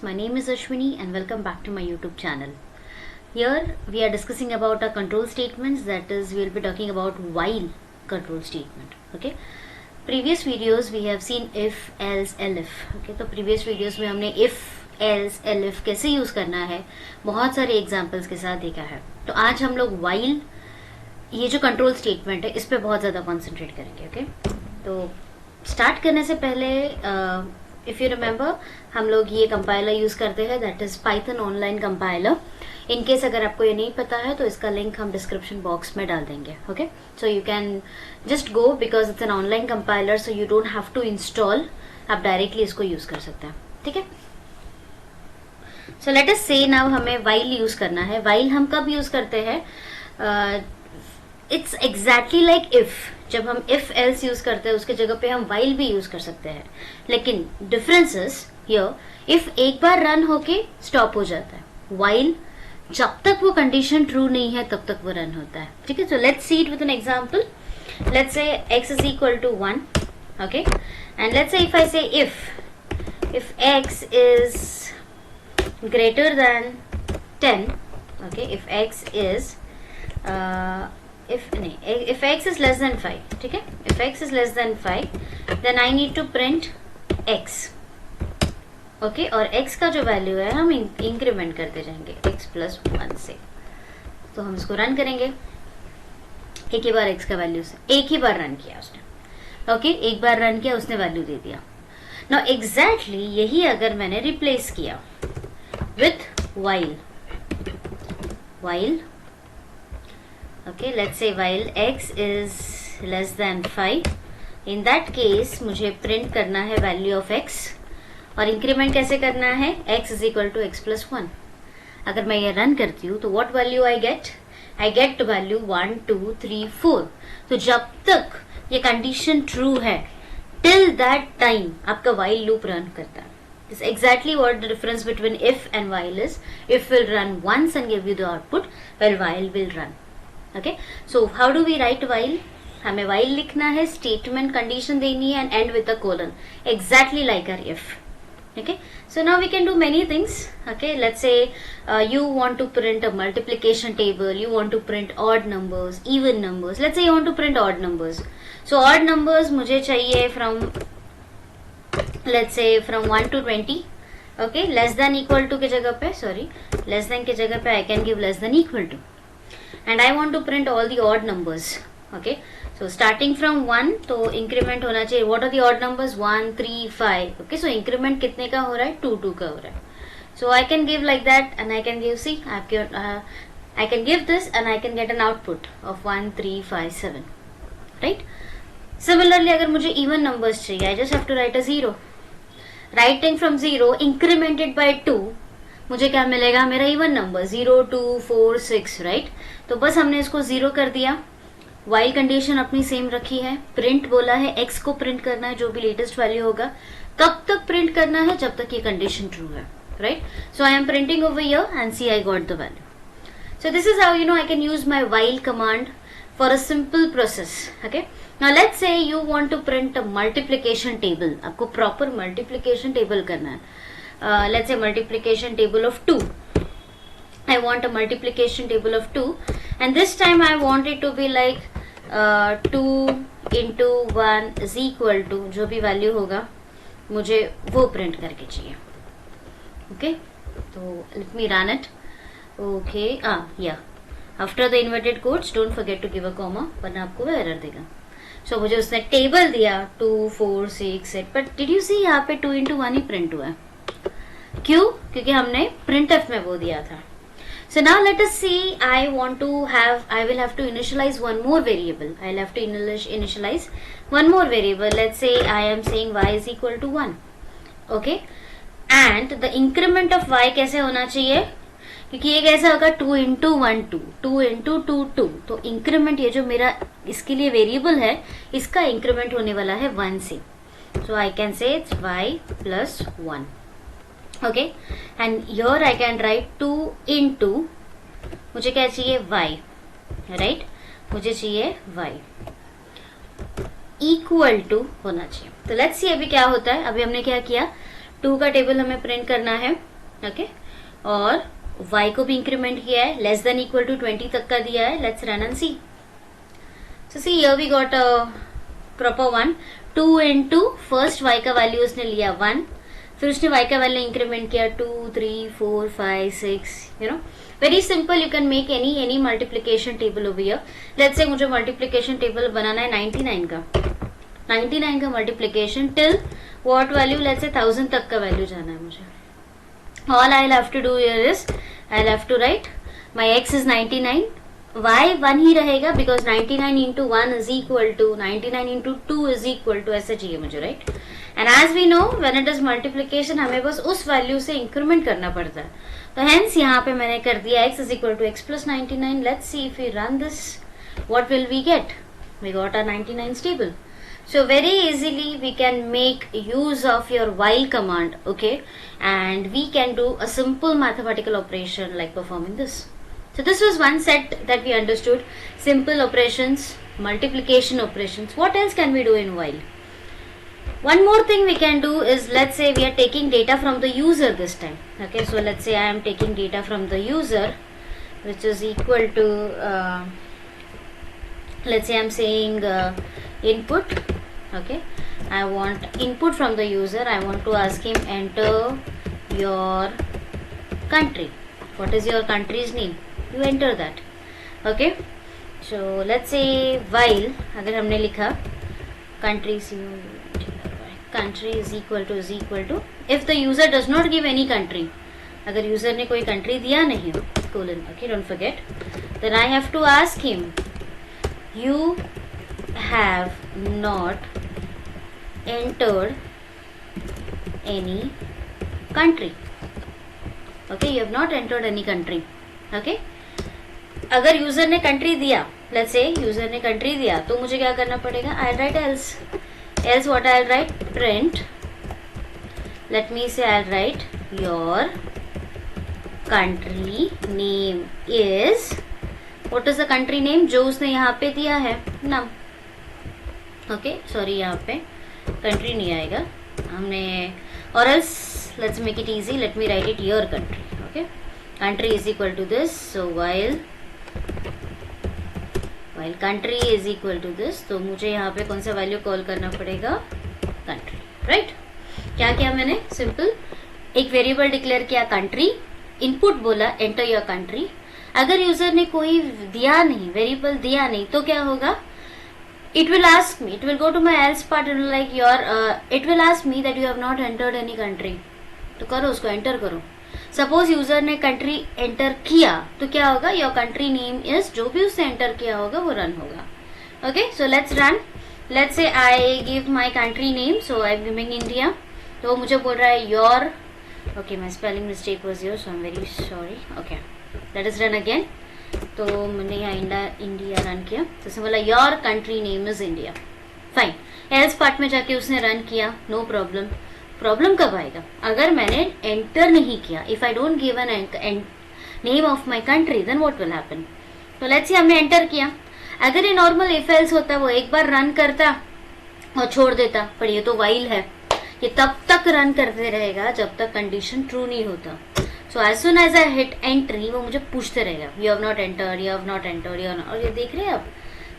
my name is Ashwini and welcome back to my YouTube channel. Here we are discussing about our control statements, that is we will be talking about while control statement. Okay, previous videos we have seen if, else, elif. Okay, तो previous videos में हमने if, else, elif कैसे use करना है बहुत सारे examples के साथ देखा है. तो आज हम लोग while ये जो कंट्रोल स्टेटमेंट है इस पे बहुत ज़्यादा कॉन्सेंट्रेट करेंगे. ओके, तो स्टार्ट करने से पहले इफ़ यू रिमेंबर हम लोग ये कंपाइलर यूज़ करते हैं, that is Python online compiler. In case अगर आपको ये नहीं पता है तो इसका लिंक हम डिस्क्रिप्शन बॉक्स में डाल देंगे. Okay, so you can just go because it's an online compiler, so you don't have to install, आप डायरेक्टली इसको यूज़ कर सकते हैं. ठीक है, सो लेट अस से नाउ हमें वाइल यूज़ करना है. वाइल हम कब यूज़ करते हैं? It's exactly like if. जब हम इफ एल्स यूज करते हैं उसके जगह पे हम वाइल भी यूज कर सकते हैं, लेकिन डिफरेंस इज हियर इफ एक बार रन होके स्टॉप हो जाता है, वाइल जब तक वो कंडीशन ट्रू नहीं है तब तक वो रन होता है. ठीक है, so let's see it with an example. Let's say x is equal to 1. Okay, and let's say if I say if x is greater than 10. Okay, if x is if x is less than 5, ठीक है, if x is less than 5 then I need to print x. Okay, और x का जो value है हम increment करते जाएंगे x plus 1 से. तो हम इसको रन करेंगे. एक ही बार x का वैल्यू से एक ही बार रन किया उसने. ओके, एक बार रन किया उसने वैल्यू दे दिया. नाउ एग्जैक्टली यही अगर मैंने रिप्लेस किया with while. Okay, let's say while x is less than 5, in that case मुझे प्रिंट करना है वैल्यू ऑफ x, और इंक्रीमेंट कैसे करना है? x is equal to x plus 1. अगर मैं ये रन करती हूँ तो what value I get? I get value 1, 2, 3, 4. तो जब तक ये कंडीशन ट्रू है till that time आपका while लूप रन करता है. This is exactly what the difference between if and while is. If will run once and give you the output, while will run. Okay, so how do we write while? हमें while लिखना है, statement condition देनी है and and with a colon, exactly like our if. Okay, so now we can do many things. Okay, let's say you want to print a multiplication table, you want to print odd numbers, even numbers. Let's say you want to print odd numbers. So odd numbers मुझे चाहिए from let's से from 1 to 20. Okay, less than equal to के जगह पे, sorry, less than के जगह पे I can give less than equal to. And I want to print all the odd numbers. Okay, so starting from 1 तो increment होना चाहिए. What are the odd numbers? 1, 3, 5. Okay, so increment कितने का हो रहा है? 2, 2 का हो रहा है. So I can give like that and I can give, see, I can give this and I can get an output of 1, 3, 5, 7. Right? Similarly अगर मुझे even numbers चाहिए, I just have to write a 0. Writing from 0 incremented by 2, मुझे क्या मिलेगा? मेरा even number 0, 2, 4, 6. Right, तो बस हमने इसको 0 कर दिया. वाइल कंडीशन अपनी सेम रखी है. प्रिंट बोला है, x को प्रिंट करना है, जो भी लेटेस्ट वैल्यू होगा. कब तक प्रिंट करना है? जब तक ये कंडीशन ट्रू है. Right, so I am printing over here and see I got the value. So this is how I can use my while command for a simple process. Okay, now let's say you want to print a multiplication table. आपको proper multiplication table करना है. Let's say multiplication table of 2. I want a multiplication table of 2 and this time I want it to be like 2 into 1 is equal to, जो भी value होगा मुझे वो print करके चाहिए. ओके, तो let me run it. Okay, yeah, after the inverted quotes don't forget to give a comma, वरना आपको वो एरर देगा. So मुझे उसने टेबल दिया 2, 4, 6, 8, but did you see यहाँ पे 2 into 1 ही प्रिंट हुआ है. क्यों? क्योंकि हमने printf में वो दिया था. So now let us see, I will have to initialize one more variable. I'll have to initialize one more variable. Let's say I am saying y is equal to 1. Okay, and the increment of y कैसे होना चाहिए? क्योंकि ये कैसे होगा? 2 into 1 2, 2 into 2 2. तो increment ये जो मेरा इसके लिए वेरिएबल है इसका इंक्रीमेंट होने वाला है 1 से. So I can say it's y plus 1. Okay, and here I can write 2 into, मुझे क्या चाहिए? y. Right, मुझे चाहिए y equal to होना चाहिए. तो let's see अभी क्या होता है. अभी हमने क्या किया? 2 का टेबल हमें प्रिंट करना है. ओके और y को भी इंक्रीमेंट किया है, लेस देन इक्वल टू 20 तक का दिया है. Let's run and see. So see here we got a proper one. 2 into first y का वैल्यू उसने लिया 1, फिर उसने y का वैल्यू इंक्रीमेंट किया 2, 3, 4, 5, 6. You know very simple. You can make any multiplication table over here. Let's say मुझे multiplication table बनाना है 99 का. 99 का multiplication till what value, let's say 1000 तक का वैल्यू जाना है मुझे. All I'll have to do here is I'll have to write my x is 99. y 1 ही रहेगा because 99 into 1 is equal to 99 into 2 is equal to, ऐसे चाहिए मुझे, right? And as we know when it is multiplication हमें बस उस value से increment करना पड़ता है. तो hence यहाँ पे मैंने कर दिया x is equal to x plus 99. Let's see if we run this, what will we get? We got our 99 stable. So very easily we can make use of your while command, okay, and we can do a simple mathematical operation like performing this. So this was one set that we understood, simple operations, multiplication operations. What else can we do in while? One more thing we can do is, let's say we are taking data from the user this time. Okay, so let's say I am taking data from the user, which is equal to let's say I'm saying input. Okay, I want input from the user. I want to ask him enter your country. What is your country's name? You enter that. Okay, so let's say while अगर हमने लिखा country is equal to if the user does not give any country, अगर user ने कोई country दिया नहीं हो, colon, okay, don't forget, then I have to ask him you have not entered any country. Okay, you have not entered any country. Okay, अगर user ने country दिया, let's say user ने country दिया, तो मुझे क्या करना पड़ेगा? I write else what I write? Print, let me say I write your country name is, what is the country name जो उसने यहाँ पे दिया है? नाम. ओके, सॉरी यहाँ पे कंट्री नहीं आएगा हमने, और else let's make it easy, let me write it your country. Okay, country is equal to this, so while country is equal to this, तो मुझे यहाँ पे कौन सा वैल्यू कॉल करना पड़ेगा? कंट्री. राइट, क्या किया मैंने? सिंपल, एक वेरिएबल डिक्लेयर किया कंट्री, इनपुट बोला एंटर योर कंट्री. अगर यूजर ने कोई दिया नहीं, वेरिएबल दिया नहीं, तो क्या होगा? It will ask me, it will go to my else part and like it will ask me that you have not entered any country. तो करो उसको, एंटर करो. सपोज यूजर ने कंट्री एंटर किया, तो क्या होगा? योर कंट्री नेम इज, जो भी उसने एंटर किया होगा वो रन होगा. Okay, so let's run. Let's say I give my country name, so I am giving India. तो मुझे बोल रहा है your, okay my spelling mistake was your, so I am very sorry. Okay, let is run again. तो मैंने यहाँ India run किया, तो उसने बोला your country name is India. Fine, else part में जाके उसने रन किया, नो प्रॉब्लम. प्रॉब्लम कब आएगा? अगर मैंने एंटर नहीं किया, if I don't give an name of my country, then what will happen? तो लेट्स से हमने एंटर किया. अगर ये नॉर्मल इफ एल्स होता, वो एक बार रन करता और छोड़ देता, पर ये तो वाइल है, ये तब तक रन करते रहेगा जब तक कंडीशन ट्रू नहीं होता. So as soon as I hit entry, वो मुझे पूछते रहेगा you have not entered, you have not entered, you, और ये देख रहे हैं आप,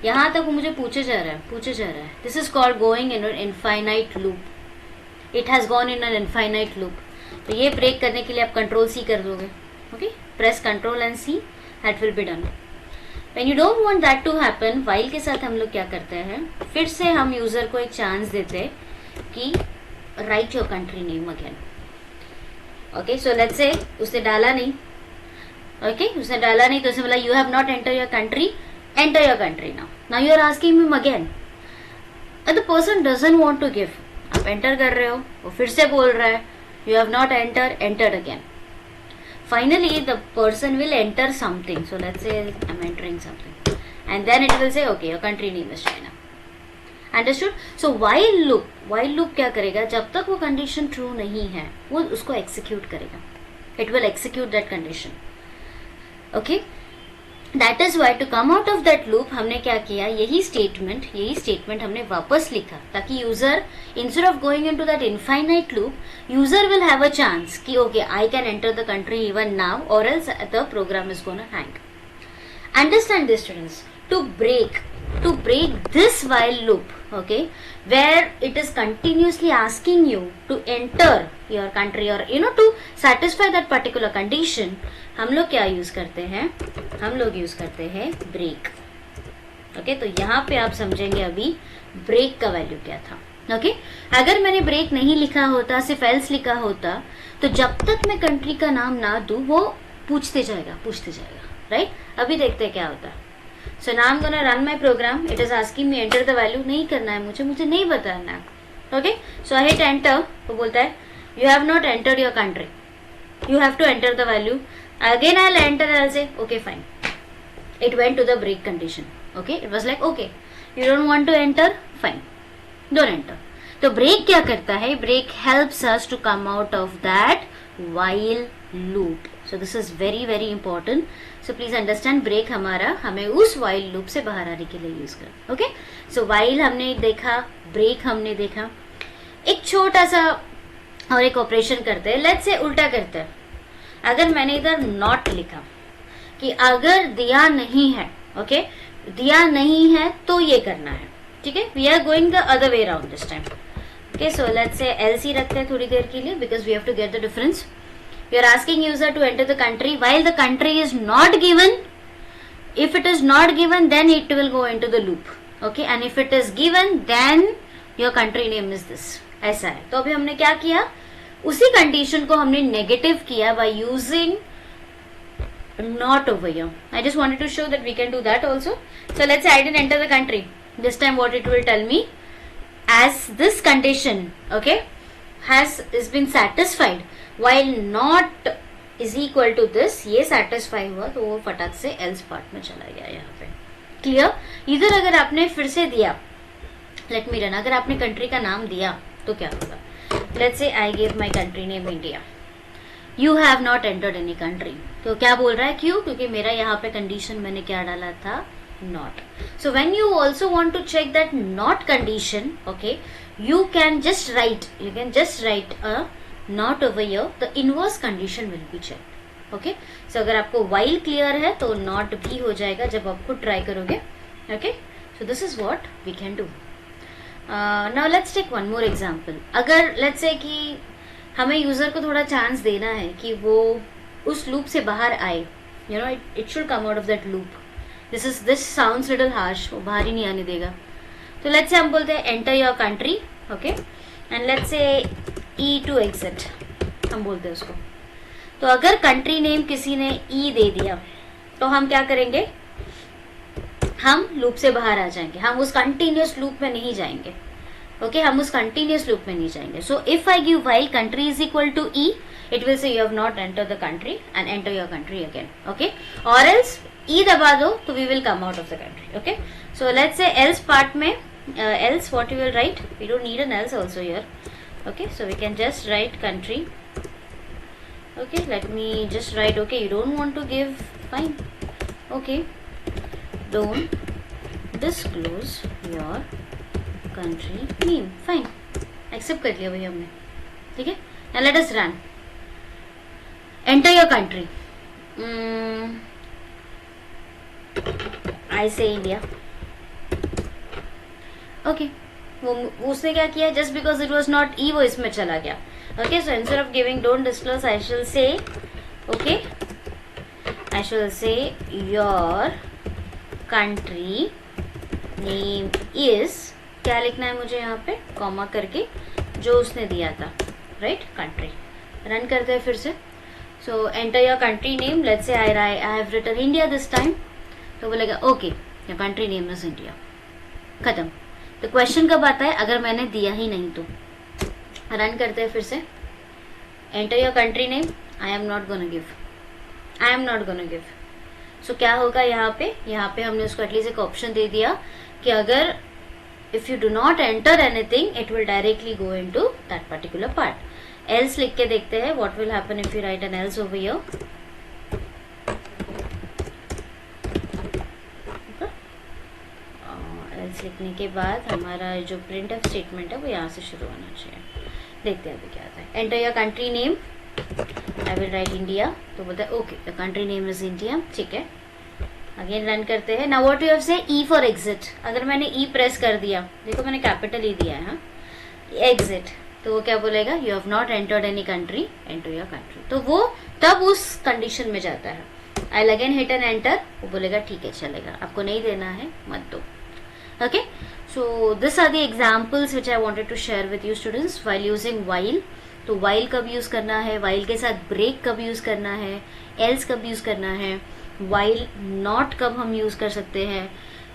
यहाँ तक वो मुझे पूछे जा रहा है. This is called going in an infinite loop. It has gone in an infinite loop. तो ये ब्रेक करने के लिए आप कंट्रोल सी कर दोगे. Okay, press control and C, that will be done. When you don't want that to happen, while के साथ हम लोग क्या करते हैं, फिर से हम यूजर को एक चांस देते हैं कि right your country name again. Okay, so let's से उसने डाला नहीं. ओके, उसने डाला नहीं, तो उसने बोला you have not enter your country, enter your country now you are asking him again. The person doesn't want to give. आप एंटर कर रहे हो, वो फिर से बोल रहा है you have not entered again. Finally the person will enter something, so let's say I am entering something, and then it will say okay your country name is China. Understood? So while loop क्या करेगा? जब तक वो condition true नहीं है, वो उसको execute करेगा. It will execute that condition. Okay, that is why to come out of that loop हमने क्या किया, यही स्टेटमेंट हमने वापस लिखा, ताकि user instead of going into that infinite loop user will have a chance कि okay I can enter the country even now और else the program is gonna hang. Understand this, students. To break this while loop, okay, where it is continuously asking you to enter your country or to satisfy that particular condition, हम लोग क्या use करते हैं, हम लोग use करते हैं break. Okay, तो यहाँ पे आप समझेंगे अभी ब्रेक का वैल्यू क्या था. ओके, अगर मैंने ब्रेक नहीं लिखा होता, सिर्फ एल्स लिखा होता, तो जब तक मैं कंट्री का नाम ना दूं वो पूछते जाएगा, राइट. अभी देखते हैं क्या होता है. So now I am gonna run my program. It is asking me enter the value. नहीं करना है मुझे नहीं बताना है. Okay, so I hit enter. वो बोलता है you have not entered your country, you have to enter the value. Again I will enter. I will say okay fine. It went to the break condition. Okay, it was like okay you don't want to enter, fine, don't enter. तो break क्या करता है, break helps us to come out of that while loop. So this is very very important. So please understand, break हमें उस while loop से बाहर आने के लिए यूज कर. ओके, so while हमने देखा, break हमने देखा. एक छोटा सा और एक ऑपरेशन करते हैं. लेट्स से उल्टा करते हैं. अगर मैंने इधर नॉट लिखा कि अगर दिया नहीं है, ओके, दिया नहीं है तो ये करना है, ठीक है. We are going the other way around this time. Okay, so let's say LC रखते हैं थोड़ी देर के लिए because we have to get the difference. We are asking user to enter the country while the country is not given. If it is not given, then it will go into the loop. Okay, and if it is given, then your country name is this. ऐसा है. तो अभी हमने क्या किया, उसी condition को हमने नेगेटिव किया by using not over here. I just wanted to show that we can do that also. So let's say I didn't enter the country. This time what it will tell me, as this condition, okay, is been satisfied while not is equal to this, ये satisfy हुआ तो वो फटाक से else part में चला गया. यहाँ पे क्लियर. इधर अगर आपने फिर से दिया, let me run, अगर आपने कंट्री का नाम दिया तो क्या होगा. Let's say I gave my country name India. You have not entered any country. तो क्या बोल रहा है, क्यों, क्योंकि मेरा यहाँ पे कंडीशन मैंने क्या डाला था, not. So when you also want to check that not condition, okay, you can just write a not over here. The inverse condition will be checked. Okay, so अगर आपको while clear है तो not भी हो जाएगा जब आप खुद ट्राई करोगे. Okay, so this is what we can do. Now let's take one more example. अगर let's say कि हमें यूजर को थोड़ा चांस देना है कि वो उस लूप से बाहर आए, it should come out of that loop. This sounds little harsh, वो बाहर ही नहीं आने देगा. तो let's say हम बोलते हैं enter your country, okay, and let's say E to exit हम बोलते हैं उसको. तो अगर कंट्री नेम किसी ने E दे दिया तो हम क्या करेंगे, हम लूप से बाहर आ जाएंगे, हम उस कंटिन्यूस लूप में नहीं जाएंगे. ओके, हम उस कंटिन्यूस लूप में नहीं जाएंगे. So if I give while country is equal to E, it will say you have not entered the country and enter your country again. Okay, or else E दबा दो तो we will come out of the country. Okay, so let's say else part में else what you will write, we don't need an else also here. Okay, so we can just write country. Okay, let me just write, okay, you don't want to give, fine. Okay, don't disclose your country name, fine, accept कर लिया भाई हमने. ठीक है, now let us run. Enter your country. I say India. Okay, वो उसने क्या किया, just because it was not E वो इसमें चला गया. Okay, so instead of giving don't disclose, I shall say, okay, I shall say your country name is, क्या लिखना है मुझे यहाँ पे, कॉमा करके जो उसने दिया था, राइट, कंट्री. रन करते हैं फिर से. So enter your country name. Let's say I have written India this time. तो बोलेगा okay, your country name is India. खत्म. तो क्वेश्चन कब आता है, अगर मैंने दिया ही नहीं तो. रन करते हैं फिर से. Enter your country name. I am not gonna give. I am not gonna give. So क्या होगा यहाँ पे हमने उसको एटलीस्ट एक ऑप्शन दे दिया कि अगर if you do not enter anything, it will directly go into that particular part. Else लिख के देखते हैं what will happen if you write an else over here. x लिखने के बाद हमारा जो प्रिंट ऑफ स्टेटमेंट है वो यहाँ से शुरू होना चाहिए। देखते हैं अभी क्या आता है। Enter your country name, I will write India. तो बोलता है okay the country name is India, ठीक है। अगेन रन करते हैं। नाउ व्हाट यू हैव से ई फॉर एग्जिट। अगर मैंने ई प्रेस कर दिया, देखो मैंने कैपिटल ई दिया है, हाँ, एग्जिट, तो वो क्या बोलेगा, you have not entered any country, enter your country. तो वो तब उस कंडीशन में जाता है। I again hit an enter, वो बोलेगा ठीक है चलेगा, आपको नहीं देना है मत दो। Okay, so this are the examples which I wanted to share with you students while using while. तो व्हाइल कब यूज करना है, व्हाइल के साथ ब्रेक कब यूज करना है, एल्स कब यूज करना है, व्हाइल नॉट कब हम यूज कर सकते हैं।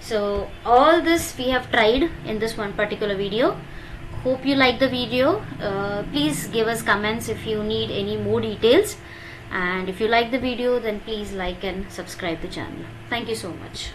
So all this we have tried in this one particular video. Hope you like the video. Please give us comments if you need any more details, and if you like the video then please like and subscribe the channel. Thank you so much.